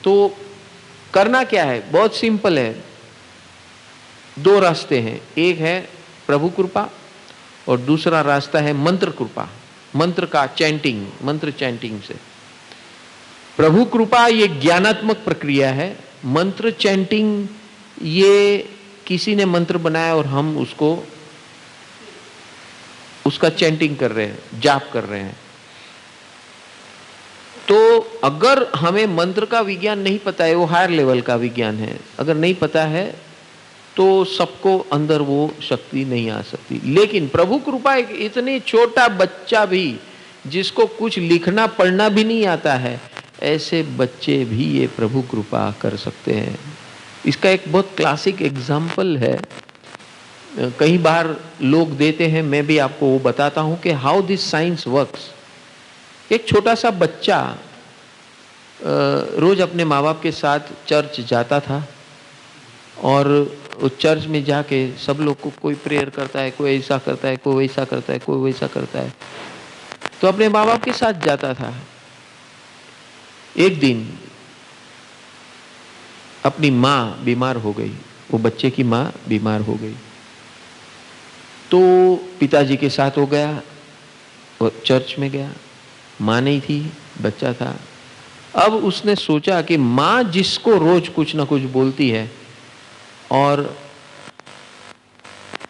तो करना क्या है, बहुत सिंपल है। दो रास्ते हैं, एक है प्रभु कृपा और दूसरा रास्ता है मंत्र कृपा, मंत्र का चैंटिंग, मंत्र चैंटिंग से। प्रभु कृपा ये ज्ञानात्मक प्रक्रिया है, मंत्र चैंटिंग ये किसी ने मंत्र बनाया और हम उसका चैंटिंग कर रहे हैं, जाप कर रहे हैं। तो अगर हमें मंत्र का विज्ञान नहीं पता है, वो हायर लेवल का विज्ञान है, अगर नहीं पता है तो सबको अंदर वो शक्ति नहीं आ सकती। लेकिन प्रभु कृपा एक इतने छोटा बच्चा भी जिसको कुछ लिखना पढ़ना भी नहीं आता है, ऐसे बच्चे भी ये प्रभु कृपा कर सकते हैं। इसका एक बहुत क्लासिक एग्जाम्पल है, कई बार लोग देते हैं, मैं भी आपको वो बताता हूं कि हाउ दिस साइंस वर्क्स। एक छोटा सा बच्चा रोज अपने माँ बाप के साथ चर्च जाता था और उस चर्च में जाके सब लोग को कोई प्रेयर करता है, कोई ऐसा करता है, कोई वैसा करता है, कोई वैसा करता है, तो अपने माँ बाप के साथ जाता था। एक दिन अपनी माँ बीमार हो गई, वो बच्चे की माँ बीमार हो गई, तो पिताजी के साथ हो गया, वो चर्च में गया, माँ नहीं थी, बच्चा था। अब उसने सोचा कि माँ जिसको रोज कुछ ना कुछ बोलती है और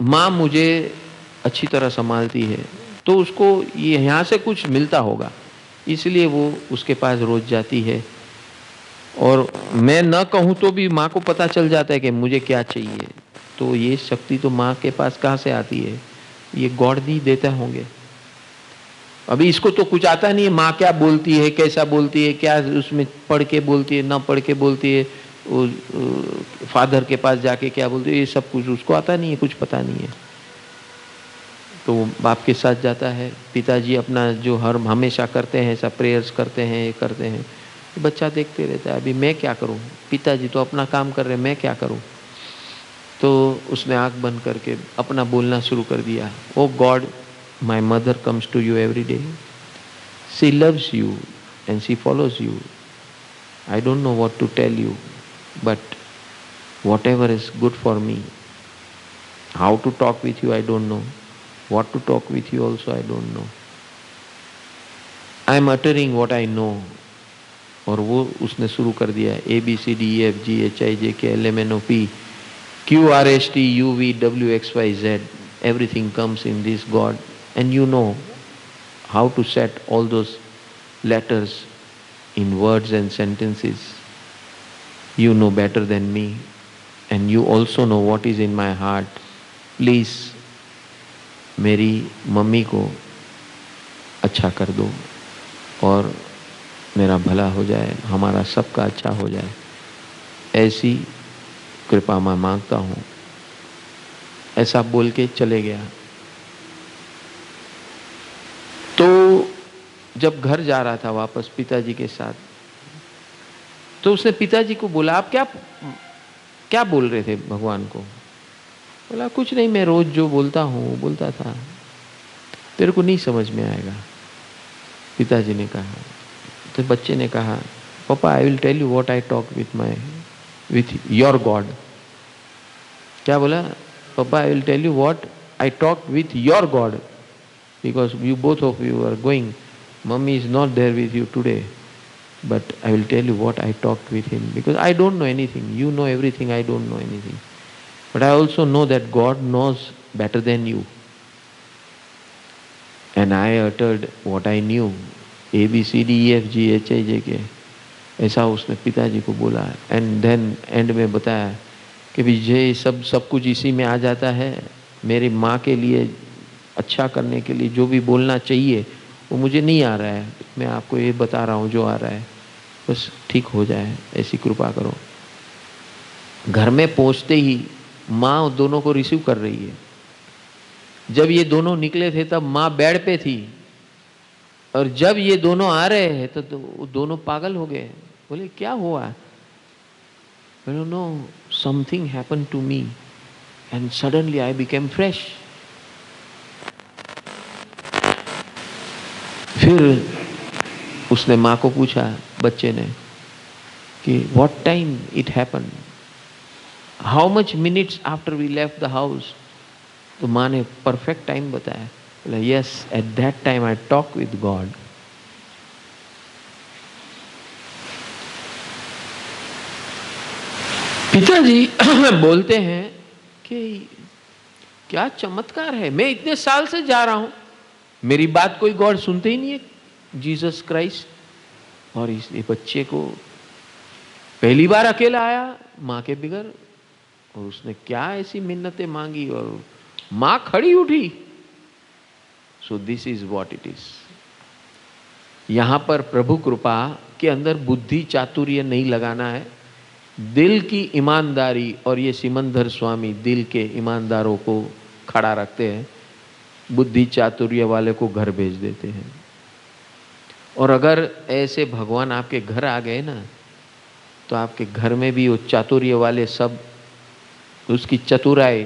माँ मुझे अच्छी तरह संभालती है, तो उसको ये यहाँ से कुछ मिलता होगा, इसलिए वो उसके पास रोज जाती है। और मैं न कहूँ तो भी माँ को पता चल जाता है कि मुझे क्या चाहिए। तो ये शक्ति तो माँ के पास कहाँ से आती है, ये गॉड ही देते होंगे। अभी इसको तो कुछ आता नहीं है, माँ क्या बोलती है, कैसा बोलती है, क्या उसमें पढ़ के बोलती है, ना पढ़ के बोलती है, फादर के पास जाके क्या बोलती है, ये सब कुछ उसको आता नहीं है, कुछ पता नहीं है। तो बाप के साथ जाता है, पिताजी अपना जो हमेशा करते हैं, सब प्रेयर्स करते हैं, ये करते हैं, तो बच्चा देखते रहता है, अभी मैं क्या करूं, पिताजी तो अपना काम कर रहे हैं, मैं क्या करूं। तो उसने आंख बंद करके अपना बोलना शुरू कर दिया, ओ God, my mother comes to you every day, she loves you and she follows you, I don't know what to tell you, but whatever is good for me, how to talk with you I don't know, what to talk with you also I don't know, I am uttering what I know। और वो उसने शुरू कर दिया, ABCDEFGHIJKLMNOP QRSTUVWXYZ, everything comes in this God, and you know how to set all those letters in words and sentences. You know better than me, and you also know what is in my heart. Please मेरी mummy को अच्छा कर दो और मेरा भला हो जाए, हमारा सबका अच्छा हो जाए, ऐसी कृपा मैं मांगता हूँ। ऐसा बोल के चले गया। तो जब घर जा रहा था वापस पिताजी के साथ, तो उसने पिताजी को बोला, आप क्या बोल रहे थे भगवान को। बोला, कुछ नहीं, मैं रोज जो बोलता हूँ बोलता था, तेरे को नहीं समझ में आएगा। पिताजी ने कहा, तो बच्चे ने कहा, पापा I will tell you what I talk with your God. क्या बोला, पापा I will tell you what I talk with your God, because you both of you are going, mommy is not there with you today, but I will tell you what I talked with him, because I don't know anything, you know everything, I don't know anything, but I also know that God knows better than you, and I uttered what I knew, ABCDEFGHIJK। ऐसा उसने पिताजी को बोला। And then and में बताया कि विजय सब कुछ इसी में आ जाता है, मेरी माँ के लिए अच्छा करने के लिए जो भी बोलना चाहिए वो मुझे नहीं आ रहा है, मैं आपको ये बता रहा हूँ जो आ रहा है, बस ठीक हो जाए, ऐसी कृपा करो। घर में पहुँचते ही माँ दोनों को रिसीव कर रही है। जब ये दोनों निकले थे तब माँ बेड पे थी, और जब ये दोनों आ रहे हैं तो वो दोनों पागल हो गए। बोले, क्या हुआ। बोले, no, something happened to me and suddenly I became fresh. फिर उसने माँ को पूछा, बच्चे ने, कि what time it happen, how much minutes after we left the house. तो माँ ने परफेक्ट टाइम बताया, बोला yes at that time I talk with God. पिताजी बोलते हैं कि क्या चमत्कार है, मैं इतने साल से जा रहा हूं, मेरी बात कोई गॉड सुनते ही नहीं है, जीसस क्राइस्ट। और इस बच्चे को पहली बार अकेला आया माँ के बिगर, और उसने क्या ऐसी मिन्नतें मांगी और माँ खड़ी उठी। So this is what it is. यहां पर प्रभु कृपा के अंदर बुद्धि चातुर्य नहीं लगाना है, दिल की ईमानदारी। और ये सिमंदर स्वामी दिल के ईमानदारों को खड़ा रखते हैं, बुद्धि चातुर्य वाले को घर भेज देते हैं। और अगर ऐसे भगवान आपके घर आ गए ना, तो आपके घर में भी वो चातुर्य वाले सब, उसकी चतुराई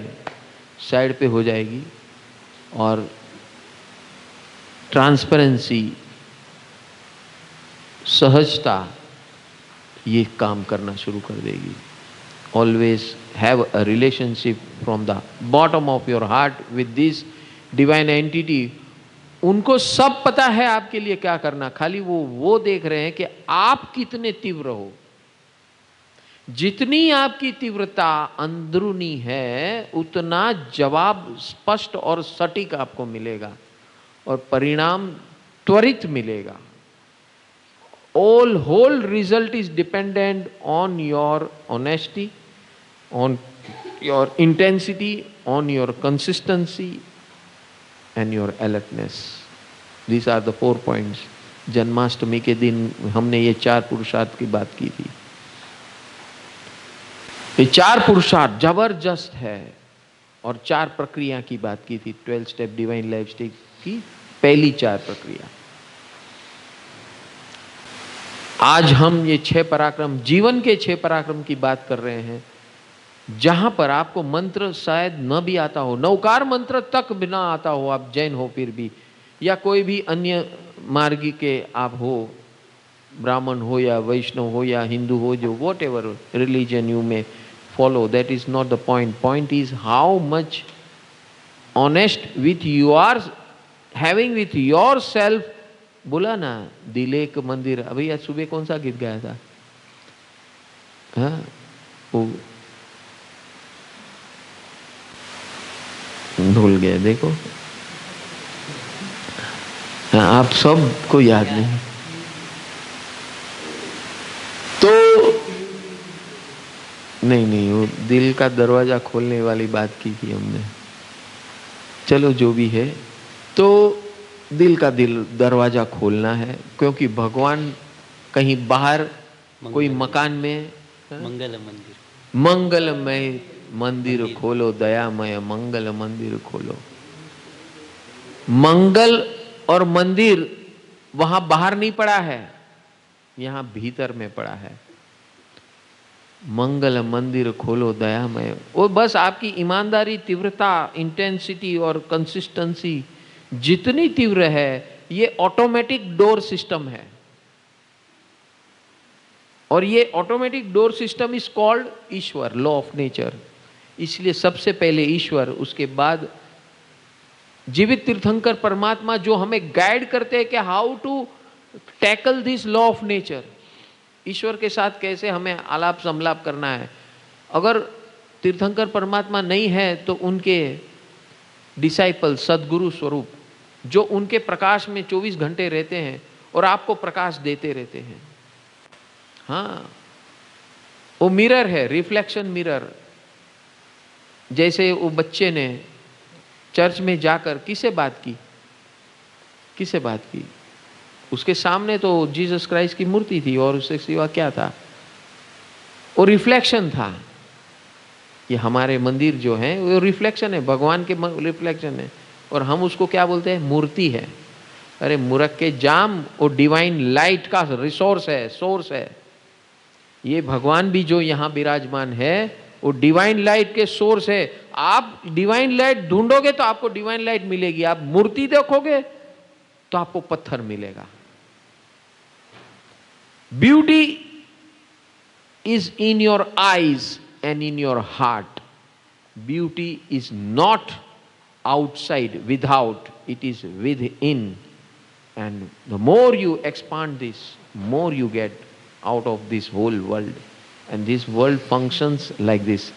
साइड पे हो जाएगी और ट्रांसपेरेंसी, सहजता ये काम करना शुरू कर देगी। Always have a relationship from the bottom of your heart with this divine entity. उनको सब पता है आपके लिए क्या करना, खाली वो देख रहे हैं कि आप कितने तीव्र हो। जितनी आपकी तीव्रता अंदरूनी है, उतना जवाब स्पष्ट और सटीक आपको मिलेगा और परिणाम त्वरित मिलेगा। whole result is dependent on your honesty, on your intensity, on your consistency and your alertness. These are the 4 points. Janmashtami के दिन हमने ये 4 पुरुषार्थ की बात की थी। ये 4 पुरुषार्थ जबरदस्त है और 4 प्रक्रिया की बात की थी। 12 स्टेप डिवाइन लाइफ स्टाइल की पहली 4 प्रक्रिया। आज हम ये 6 पराक्रम, जीवन के 6 पराक्रम की बात कर रहे हैं, जहां पर आपको मंत्र शायद न भी आता हो, नौकार मंत्र तक बिना आता हो, आप जैन हो फिर भी, या कोई भी अन्य मार्गी के आप हो, ब्राह्मण हो या वैष्णव हो या हिंदू हो, जो whatever religion you may follow, that is not the point. Point is how much honest with you are having with yourself. बोला ना दिल एक मंदिर, अभी आज सुबह कौन सा गीत गाया था? हाँ, वो भूल गया, देखो। हाँ, आप सब को याद नहीं तो नहीं, वो दिल का दरवाजा खोलने वाली बात की थी हमने। चलो जो भी है, तो दिल का दरवाजा खोलना है, क्योंकि भगवान कहीं बाहर कोई मकान में, मंगलमय मंदिर खोलो, दयामय मंगल मंदिर खोलो। मंगल और मंदिर वहां बाहर नहीं पड़ा है, यहां भीतर में पड़ा है। मंगल मंदिर खोलो दयामय, वो बस आपकी ईमानदारी, तीव्रता, इंटेंसिटी और कंसिस्टेंसी जितनी तीव्र है, ये ऑटोमेटिक डोर सिस्टम है। और ये automatic door system is called Ishwar, law of nature. इसलिए सबसे पहले ईश्वर, उसके बाद जीवित तीर्थंकर परमात्मा, जो हमें गाइड करते हैं कि how to tackle this law of nature. ईश्वर के साथ कैसे हमें आलाप संलाप करना है। अगर तीर्थंकर परमात्मा नहीं है तो उनके डिसाइपल, सदगुरु स्वरूप, जो उनके प्रकाश में 24 घंटे रहते हैं और आपको प्रकाश देते रहते हैं। हाँ, वो मिरर है, रिफ्लेक्शन मिरर। जैसे वो बच्चे ने चर्च में जाकर किससे बात की? उसके सामने तो जीसस क्राइस्ट की मूर्ति थी और उससे सिवा क्या था? वो रिफ्लेक्शन था। ये हमारे मंदिर जो है वो रिफ्लेक्शन है, भगवान के रिफ्लेक्शन है, और हम उसको क्या बोलते हैं? मूर्ति है। अरे मूर्ख के जाम, वो डिवाइन लाइट का रिसोर्स है, सोर्स है। ये भगवान भी जो यहाँ विराजमान है, वो डिवाइन लाइट के सोर्स है। आप डिवाइन लाइट ढूंढोगे तो आपको डिवाइन लाइट मिलेगी, आप मूर्ति देखोगे तो आपको पत्थर मिलेगा। Beauty is in your eyes and in your heart. Beauty is not outside, without, it is within. And the more you expand this, more you get out of this whole world. And this world functions like this.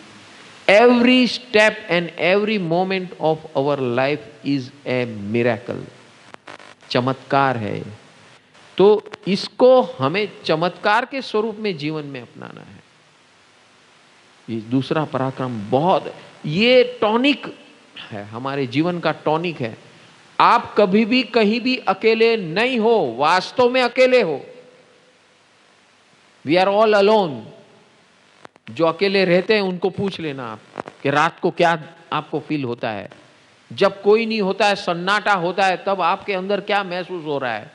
Every step and every moment of our life is a miracle. चमत्कार है। तो इसको हमें चमत्कार के स्वरूप में जीवन में अपनाना है। ये दूसरा पराक्रम बहुत, ये टॉनिक है, हमारे जीवन का टॉनिक है। आप कभी भी कहीं भी अकेले नहीं हो, वास्तव में अकेले हो। We are all alone. जो अकेले रहते हैं उनको पूछ लेना आप कि रात को क्या आपको फील होता है। जब कोई नहीं होता है, सन्नाटा होता है, तब आपके अंदर क्या महसूस हो रहा है।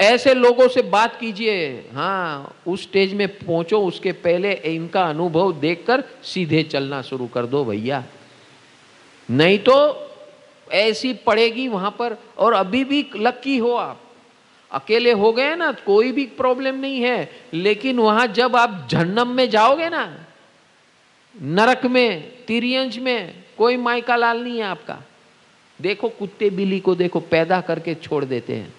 ऐसे लोगों से बात कीजिए। हाँ, उस स्टेज में पहुंचो, उसके पहले इनका अनुभव देखकर सीधे चलना शुरू कर दो भैया, नहीं तो ऐसी पड़ेगी वहां पर। और अभी भी लक्की हो आप, अकेले हो गए ना, कोई भी प्रॉब्लम नहीं है। लेकिन वहां जब आप जहन्नम में जाओगे ना, नरक में, तिर्यंश में, कोई मायका लाल नहीं है आपका। देखो कुत्ते बिल्ली को देखो, पैदा करके छोड़ देते हैं,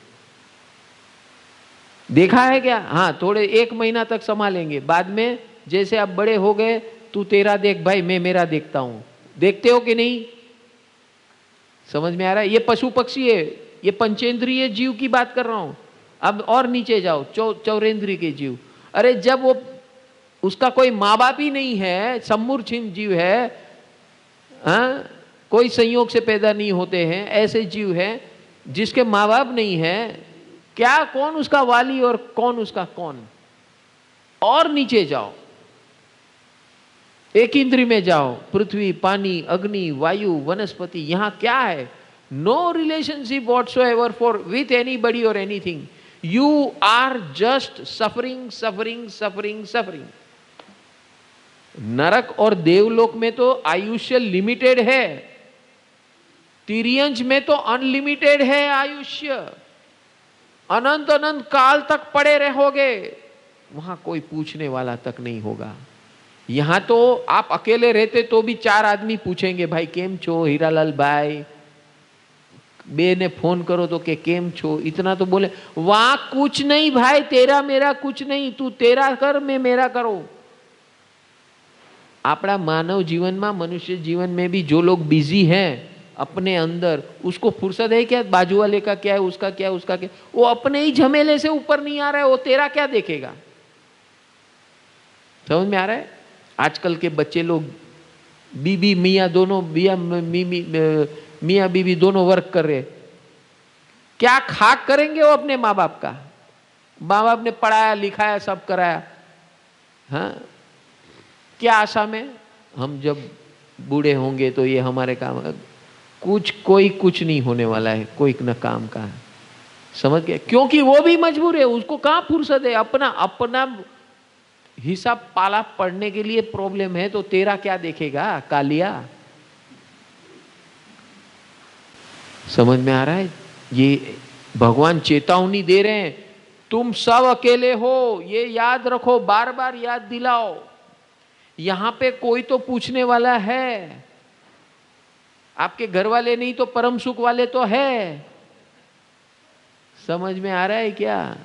देखा है क्या? हाँ, थोड़े 1 महीना तक संभालेंगे, बाद में जैसे आप बड़े हो गए, तू तेरा देख भाई, मैं मेरा देखता हूं। देखते हो कि नहीं? समझ में आ रहा है? ये पशु पक्षी है, ये पंचेंद्रिय जीव की बात कर रहा हूं। अब और नीचे जाओ, चौरेंद्रिय के जीव। अरे जब वो, उसका कोई माँ बाप ही नहीं है, सम्मूर्छिन जीव है, हाँ, कोई संयोग से पैदा नहीं होते हैं, ऐसे जीव हैं जिसके माँ बाप नहीं है, क्या कौन उसका वाली और कौन उसका कौन। और नीचे जाओ, एक इंद्रिय में जाओ, पृथ्वी, पानी, अग्नि, वायु, वनस्पति, यहां क्या है? No relationship whatsoever for with anybody और anything. You are just suffering suffering suffering suffering. नरक और देवलोक में तो आयुष्य लिमिटेड है, तिर्यंश में तो अनलिमिटेड है आयुष्य। अनंत अनंत काल तक पड़े रहोगे, वहां कोई पूछने वाला तक नहीं होगा। यहां तो आप अकेले रहते तो भी 4 आदमी पूछेंगे, भाई केम छो हीरालाल भाई, बे ने फोन करो तो के केम छो, इतना तो बोले। वहां कुछ नहीं भाई, तेरा मेरा कुछ नहीं, तू तेरा कर, मैं मेरा करो। अपना मानव जीवन में, मनुष्य जीवन में भी जो लोग बिजी हैं अपने अंदर, उसको फुर्सत है क्या बाजू वाले का क्या है, उसका क्या है, उसका क्या? वो अपने ही झमेले से ऊपर नहीं आ रहा है, वो तेरा क्या देखेगा? समझ में आ रहा है? आजकल के बच्चे लोग बीबी मियाँ दोनों, मियाँ बीबी दोनों वर्क कर रहे, क्या खाक करेंगे वो अपने माँ बाप का? माँ बाप ने पढ़ाया लिखाया सब कराया, हाँ, क्या आशा में हम जब बूढ़े होंगे तो ये हमारे काम, कोई कुछ नहीं होने वाला है, कोई न काम का। समझ गए? क्योंकि वो भी मजबूर है, उसको कहां फुर्सत है। अपना हिसाब पाला पढ़ने के लिए प्रॉब्लम है, तो तेरा क्या देखेगा कालिया? समझ में आ रहा है? ये भगवान चेतावनी दे रहे हैं, तुम सब अकेले हो, ये याद रखो, बार बार याद दिलाओ। यहां पे कोई तो पूछने वाला है, आपके घर वाले नहीं तो परम सुख वाले तो है। समझ में आ रहा है क्या?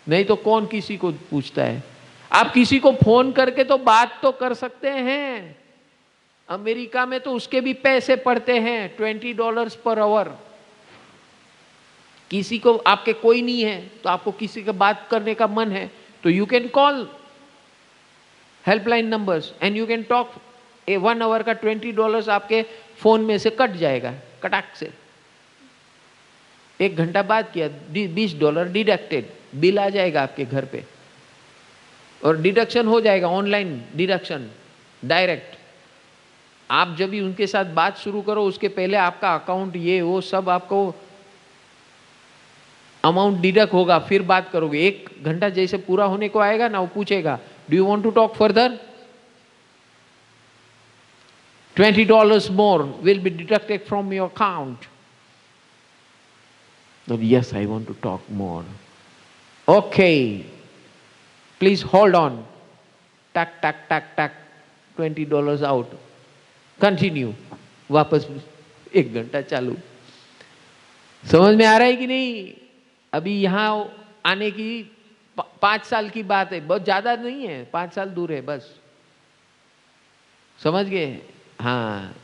नहीं तो कौन किसी को पूछता है? आप किसी को फोन करके तो बात तो कर सकते हैं। अमेरिका में तो उसके भी पैसे पड़ते हैं, $20 पर आवर। किसी को, आपके कोई नहीं है तो आपको किसी का बात करने का मन है तो you can call helpline numbers and you can talk. 1 hour का $20 आपके फोन में से कट जाएगा, कटाक से। 1 घंटा बात किया, $20 डिडक्टेड, बिल आ जाएगा आपके घर पे, और डिडक्शन हो जाएगा, ऑनलाइन डिडक्शन डायरेक्ट। आप जब भी उनके साथ बात शुरू करो, उसके पहले आपका अकाउंट, ये वो सब आपको अमाउंट डिडक्ट होगा, फिर बात करोगे। 1 घंटा जैसे पूरा होने को आएगा ना, वो पूछेगा, do you want to talk further? $20 more will be deducted from your account. But yes, I want to talk more. Okay, please hold on. टक टक टक टक, $20 आउट, कंटिन्यू, वापस 1 घंटा चालू। समझ में आ रहा है कि नहीं? अभी यहां आने की 5 साल की बात है, बहुत ज्यादा नहीं है, 5 साल दूर है बस। समझ गए? हाँ,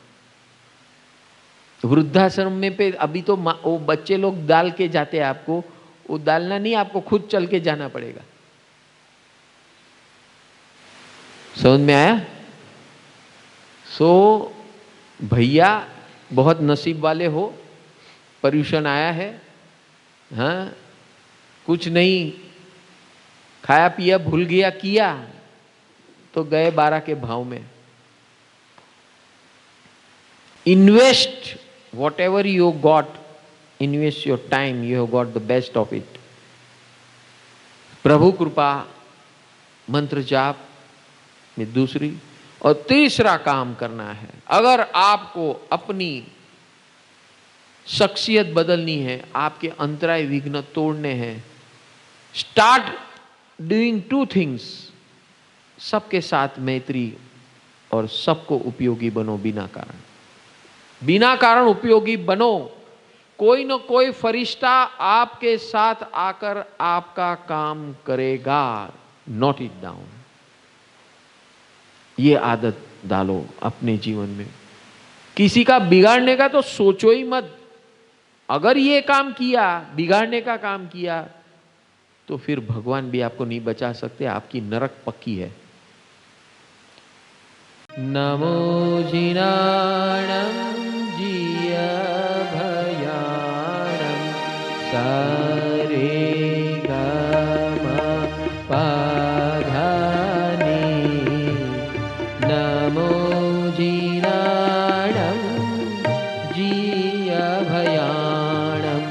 वृद्धाश्रम में पे अभी तो वो बच्चे लोग डाल के जाते हैं आपको, वो डालना नहीं, आपको खुद चल के जाना पड़ेगा। समझ में आया? सो भैया बहुत नसीब वाले हो, पर्यूषण आया है, हाँ, कुछ नहीं खाया पिया भूल गया किया तो गए 12 के भाव में। Invest whatever you got, invest your time, you have got the best of it. प्रभु कृपा, मंत्र जाप में दूसरी, और तीसरा काम करना है। अगर आपको अपनी शख्सियत बदलनी है, आपके अंतराय विघ्न तोड़ने हैं, स्टार्ट डूइंग 2 थिंग्स। सबके साथ मैत्री और सबको उपयोगी बनो बिना कारण। बिना कारण उपयोगी बनो। कोई न कोई फरिश्ता आपके साथ आकर आपका काम करेगा। Note it down. ये आदत डालो अपने जीवन में। किसी का बिगाड़ने का तो सोचो ही मत। अगर ये काम किया, बिगाड़ने का काम किया, तो फिर भगवान भी आपको नहीं बचा सकते, आपकी नरक पक्की है। नमो जिनाणं जिय भयाणं सारे गम पाधानी। नमो जिनाणं जिय भयाणं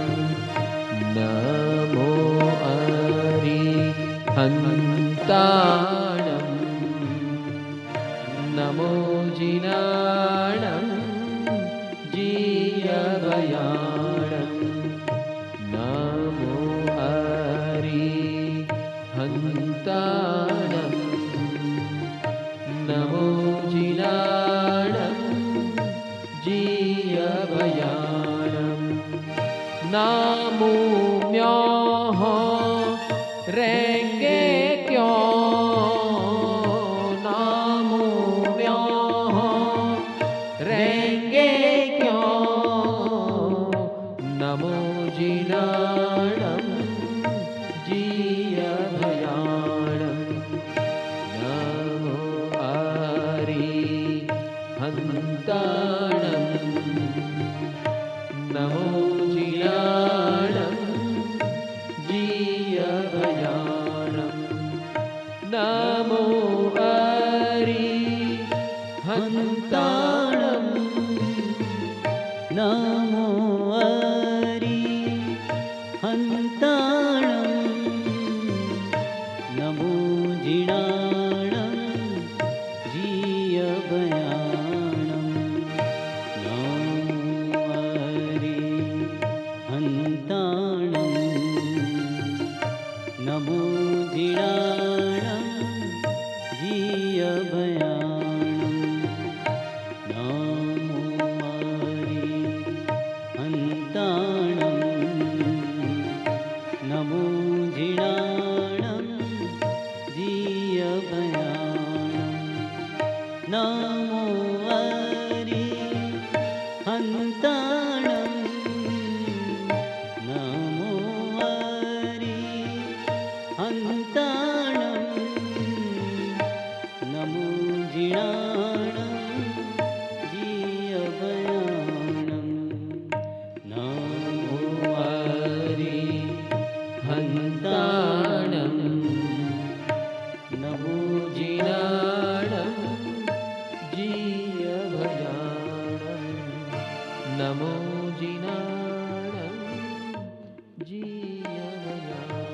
नमो अरिहन्ताणं। नमो जिनाणं जिय भयाणं नमो अरिहन्ताणं। नमो जिनाणं जिय भयाणं नमो म्योह रेंगे क्यों। नमो जिनाणं जिय भयाणं नमो अरिहन्ताणं। नमो जिनाणं जिय भयाणं नमो अरिहन्ताणं। नमो अरिहन्ताणं। नमो जिनाणं जिय भयाणं नमो अरिहन्ताणं। नमो जिनाणं जिय भयाणं नमो अरिहन्ताणं। नमो जिनाणं जिय भयाणं नमो अरिहन्ताणं। नमो अरिहन्ताणं। नमो जिनाणं जिय भयाणं नमो अरिहन्ताणं। नमो जिनाणं जिय भयाणं नमो जिनाणं जिय भयाणं।